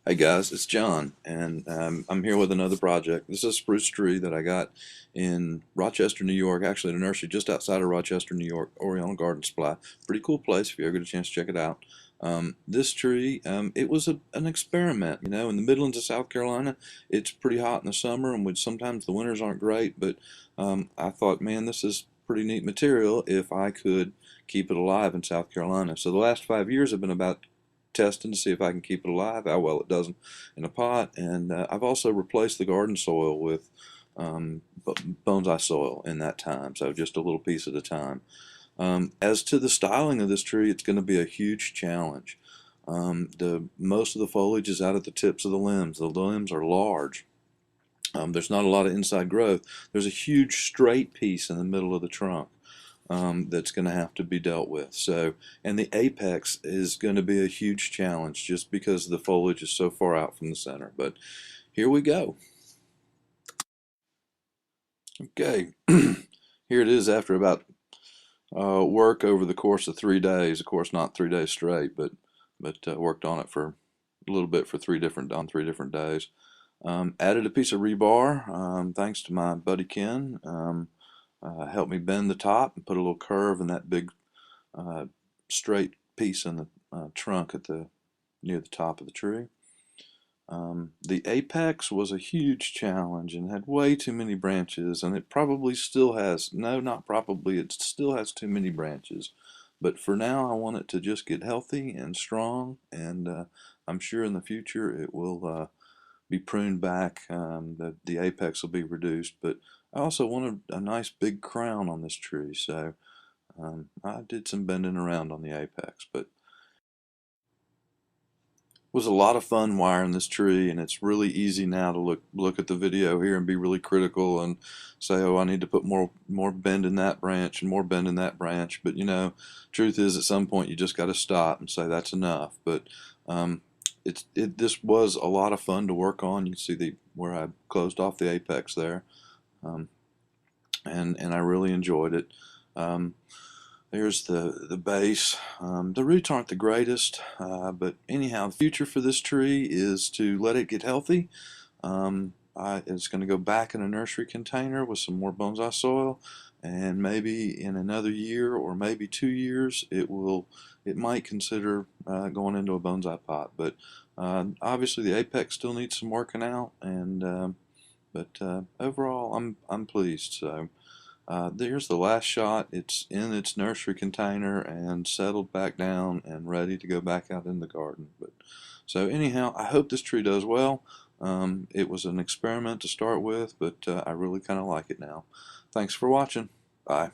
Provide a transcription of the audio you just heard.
Hey guys, it's John, and I'm here with another project. This is a spruce tree that I got in Rochester, New York, actually in a nursery just outside of Rochester, New York, Oriental Garden Supply. Pretty cool place if you ever get a chance to check it out. This tree, it was an experiment. You know, in the Midlands of South Carolina, it's pretty hot in the summer, and sometimes the winters aren't great, but I thought, man, this is pretty neat material if I could keep it alive in South Carolina. So the last 5 years have been about testing to see if I can keep it alive, how well it does in a pot. And I've also replaced the garden soil with bonsai soil in that time, so just a little piece at a time. As to the styling of this tree, it's going to be a huge challenge. The most of the foliage is out at the tips of the limbs. The limbs are large. There's not a lot of inside growth. There's a huge straight piece in the middle of the trunk that's going to have to be dealt with. So, and the apex is going to be a huge challenge just because the foliage is so far out from the center. But here we go. Okay, here it is after about work over the course of 3 days. Of course, not 3 days straight, but worked on it for a little bit for on 3 different days. Added a piece of rebar, thanks to my buddy Ken. Helped me bend the top and put a little curve in that big straight piece in the trunk near the top of the tree. The apex was a huge challenge and had way too many branches, and it probably still has, no, not probably, it still has too many branches. But for now, I want it to just get healthy and strong, and I'm sure in the future it will be pruned back. The apex will be reduced, but I also wanted a nice big crown on this tree, so I did some bending around on the apex, but it was a lot of fun wiring this tree, and it's really easy now to look at the video here and be really critical and say, oh, I need to put more bend in that branch and more bend in that branch. But you know, truth is, at some point you just got to stop and say that's enough. But this was a lot of fun to work on. You can see where I closed off the apex there, um, and I really enjoyed it. There's the base. The roots aren't the greatest, but anyhow, the future for this tree is to let it get healthy. It's going to go back in a nursery container with some more bonsai soil, and maybe in another year or maybe 2 years, it might consider going into a bonsai pot. But obviously, the apex still needs some working out, and but overall, I'm pleased. So. There's the last shot. It's in its nursery container and settled back down and ready to go back out in the garden. But so anyhow, I hope this tree does well. It was an experiment to start with, but I really kind of like it now. Thanks for watching. Bye.